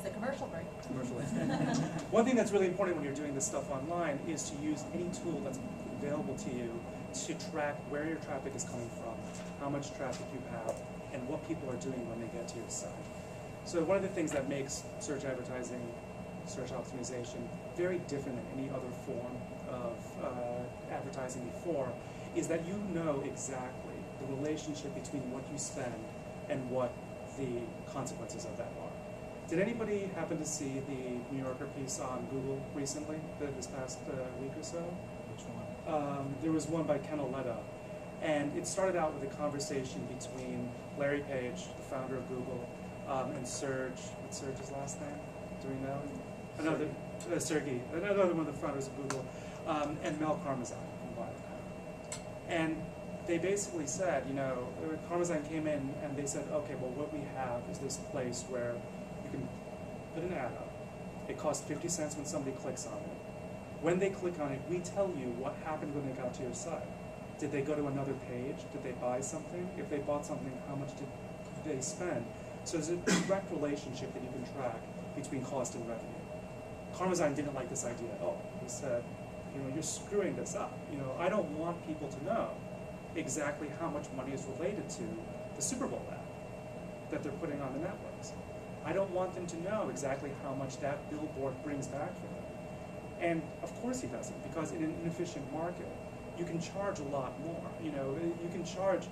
the commercial break. One thing that's really important when you're doing this stuff online is to use any tool that's available to you to track where your traffic is coming from, how much traffic you have, and what people are doing when they get to your site. So one of the things that makes search advertising, search optimization, very different than any other form of advertising before is that you know exactly the relationship between what you spend and what the consequences of that are. Did anybody happen to see the New Yorker piece on Google recently, this past week or so? Which one? There was one by Ken Oletta, and it started out with a conversation between Larry Page, the founder of Google, and Serge. What's Serge's last name? Do we know? Sergey, another one of the founders of Google, and Mel Karmazin from Wirecard. And they basically said, you know, Karmazin came in and they said, okay, well, what we have is this place where you can put an ad up. It costs 50 cents when somebody clicks on it. When they click on it, we tell you what happened when they got to your site. Did they go to another page? Did they buy something? If they bought something, how much did they spend? So there's a direct relationship that you can track between cost and revenue. Karmazin didn't like this idea at all. He said, you know, you're screwing this up. You know, I don't want people to know exactly how much money is related to the Super Bowl ad that they're putting on the networks. I don't want them to know exactly how much that billboard brings back for them. And of course he doesn't, because in an inefficient market, you can charge a lot more. You know, you can charge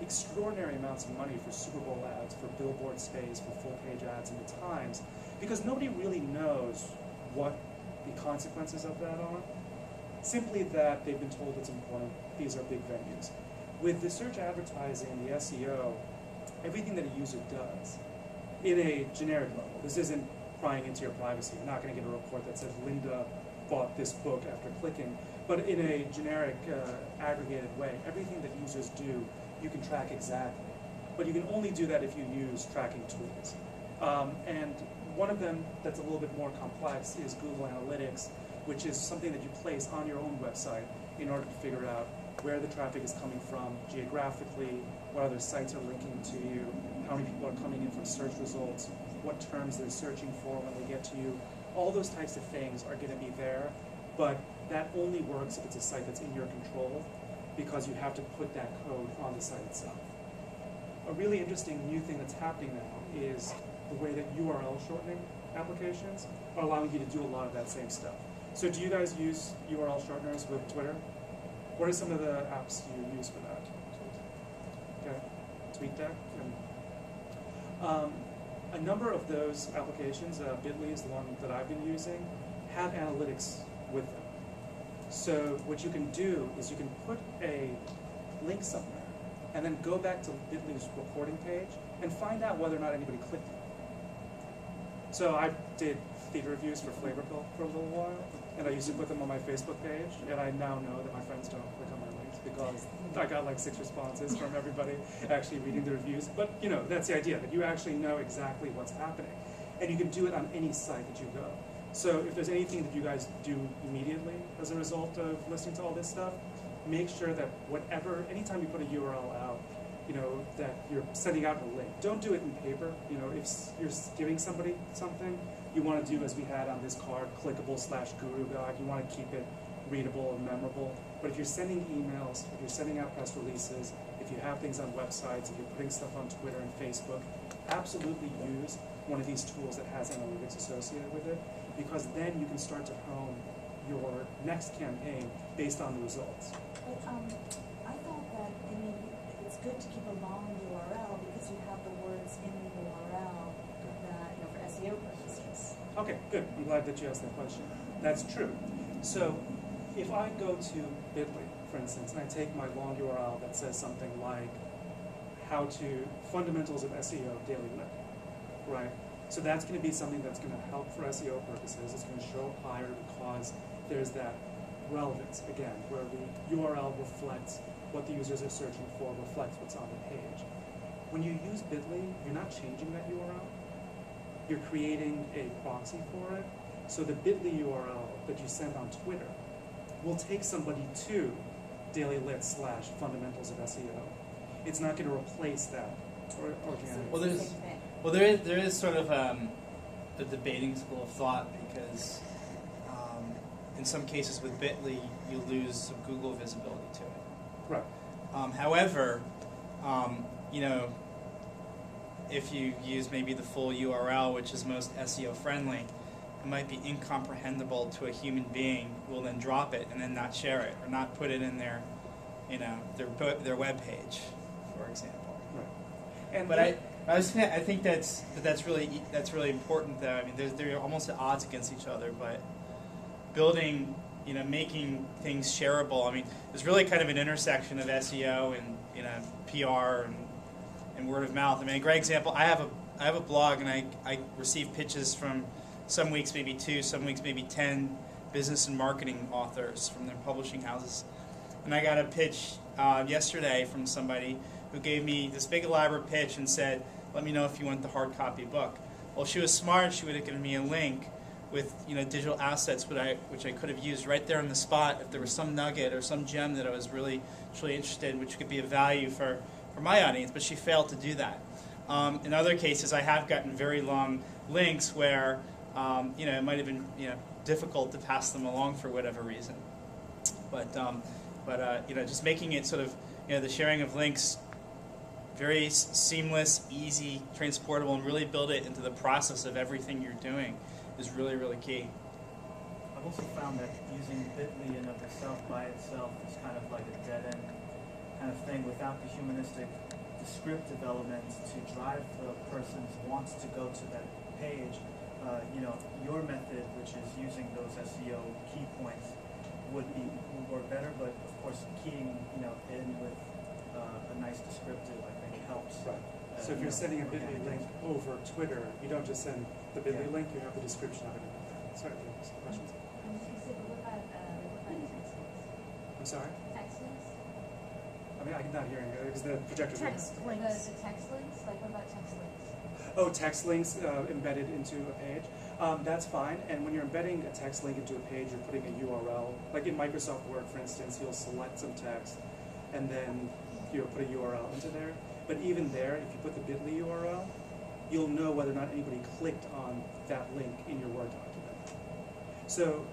extraordinary amounts of money for Super Bowl ads, for billboard space, for full-page ads in the Times, because nobody really knows what the consequences of that are. Simply that they've been told it's important, these are big venues. With the search advertising, the SEO, everything that a user does, in a generic level, this isn't prying into your privacy. You're not going to get a report that says Linda bought this book after clicking, but in a generic, aggregated way, everything that users do, you can track exactly. But you can only do that if you use tracking tools. And one of them that's a little bit more complex is Google Analytics, which is something that you place on your own website in order to figure out where the traffic is coming from geographically, what other sites are linking to you, how many people are coming in from search results, what terms they're searching for when they get to you. All those types of things are going to be there, but that only works if it's a site that's in your control, because you have to put that code on the site itself. A really interesting new thing that's happening now is the way that URL shortening applications are allowing you to do a lot of that same stuff. So do you guys use URL shorteners with Twitter? What are some of the apps you use for that? Okay, TweetDeck. A number of those applications, Bitly is the one that I've been using, have analytics with them. So what you can do is you can put a link somewhere and then go back to Bitly's reporting page and find out whether or not anybody clicked it. So I did theater reviews for Flavorville for a little while, and I used to put them on my Facebook page, and I now know that my friends don't click on my links because I got like 6 responses from everybody actually reading the reviews. But you know, that's the idea, that you actually know exactly what's happening. And you can do it on any site that you go. So if there's anything that you guys do immediately as a result of listening to all this stuff, make sure that anytime you put a URL out, you know, that you're sending out a link. Don't do it in paper. You know, if you're giving somebody something, you want to do as we had on this card, clickable/guru guide. You want to keep it readable and memorable. But if you're sending emails, if you're sending out press releases, if you have things on websites, if you're putting stuff on Twitter and Facebook, absolutely use one of these tools that has analytics associated with it, because then you can start to hone your next campaign based on the results. But I thought that it's good to keep a long URL because you have the words in the URL that, you know, for SEO purposes. Okay, good. I'm glad that you asked that question. That's true. So if I go to Bitly, for instance, and I take my long URL that says something like fundamentals of SEO DailyLit, right? So that's going to be something that's going to help for SEO purposes. It's going to show up higher because there's that relevance, again, where the URL reflects what the users are searching for, reflects what's on the page. When you use Bitly, you're not changing that URL. You're creating a proxy for it. So the Bitly URL that you send on Twitter will take somebody to DailyLit/fundamentals of SEO. It's not going to replace that organically. Well, there is sort of a debating school of thought because in some cases with Bitly, you lose some Google visibility to it. Right. However, you know, if you use maybe the full URL, which is most SEO friendly, it might be incomprehensible to a human being who will then drop it and then not share it or not put it in their, you know, their web page, for example. Right. And But I think that's really important though. I mean, they're almost at odds against each other, but building, you know, making things shareable. I mean, there's really kind of an intersection of SEO and, you know, PR and word of mouth. I mean, a great example. I have a blog, and I receive pitches from some weeks maybe 2, some weeks maybe 10 business and marketing authors from their publishing houses. And I got a pitch yesterday from somebody who gave me this big elaborate pitch and said, "Let me know if you want the hard copy book." Well, if she was smart, she would have given me a link with, you know, digital assets which I could have used right there on the spot if there was some nugget or some gem that I was really interested in, which could be of value for my audience, but she failed to do that. In other cases, I have gotten very long links where you know, it might have been, you know, difficult to pass them along for whatever reason. But you know, just making it sort of, you know, the sharing of links very seamless, easy, transportable, and really build it into the process of everything you're doing is really, really key. I've also found that using Bitly in of itself by itself is kind of like a dead-end kind of thing without the humanistic descriptive elements to drive the person's wants to go to that page. You know, your method, which is using those SEO key points, would work better, but of course keying, you know, in with a nice descriptive, I think helps. Right. So if you're sending a Bitly link over Twitter, you don't just send the Bitly link, you have the description of it. Sorry, questions? What about text links? I'm sorry? Text links? I mean, I'm not hearing it because the projector's on. The text links? Like, what about text links? Oh, text links embedded into a page. That's fine. And when you're embedding a text link into a page, you're putting a URL. Like in Microsoft Word, for instance, you'll select some text and then you'll put a URL into there. But even there, if you put the Bitly URL, you'll know whether or not anybody clicked on that link in your Word document. So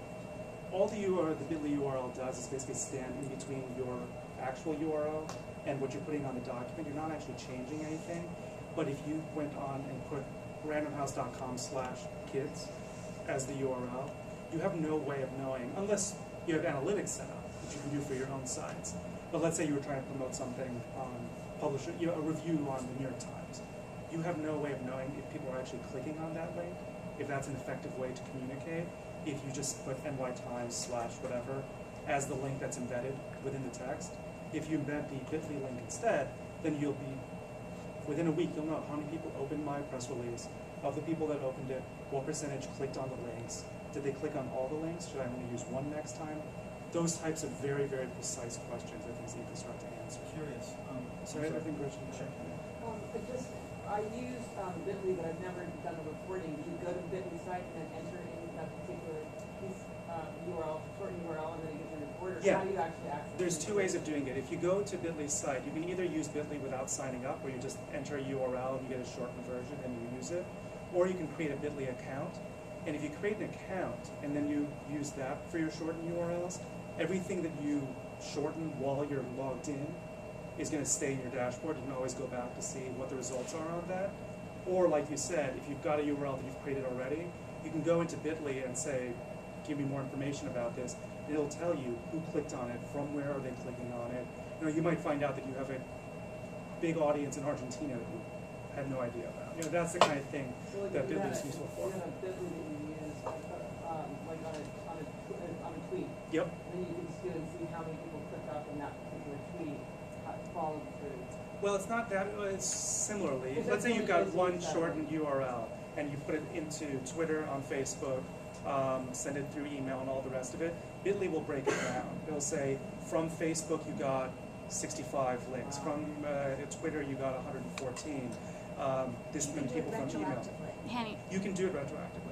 all the Bitly URL does is basically stand in between your actual URL and what you're putting on the document. You're not actually changing anything. But if you went on and put randomhouse.com/kids as the URL, you have no way of knowing, unless you have analytics set up, which you can do for your own sites. But let's say you were trying to promote something on publish a review on the New York Times. You have no way of knowing if people are actually clicking on that link, if that's an effective way to communicate, if you just put nytimes/whatever as the link that's embedded within the text. If you embed the Bitly link instead, then you'll be, within a week, you'll know how many people opened my press release. Of the people that opened it, what percentage clicked on the links? Did they click on all the links? Should I only use one next time? Those types of very, very precise questions are things that you can start to answer. Curious. Sorry, I think Gretchen. Sure. I use Bitly, but I've never done the reporting. Do you go to the Bitly site and then enter in that particular piece URL, short URL, and then it gives you a report? Or Yeah. how do you actually access There's it? two ways of doing it. If you go to Bitly's site, you can either use Bitly without signing up, where you just enter a URL and you get a shortened version and you use it, or you can create a Bitly account. And if you create an account and then you use that for your shortened URLs, everything that you shorten while you're logged in is going to stay in your dashboard. You can always go back to see what the results are on that. Or like you said, if you've got a URL that you've created already, you can go into Bitly and say, give me more information about this. And it'll tell you who clicked on it, from where are they clicking on it. You know, you might find out that you have a big audience in Argentina who had no idea about. You know, that's the kind of thing So like that you Bitly have is useful for. You have a Bitly that you use like on a tweet. Yep. And then you can just go and see how many people clicked up on that particular tweet, followed through. Well, it's not that. It's similarly. Is Let's that say you've got something one that's shortened URL and you put it into Twitter, on Facebook, send it through email, and all the rest of it. Bitly will break it down. It'll say from Facebook you got 65 links. From Twitter you got 114. This many people from email. Hanny, You can do it retroactively.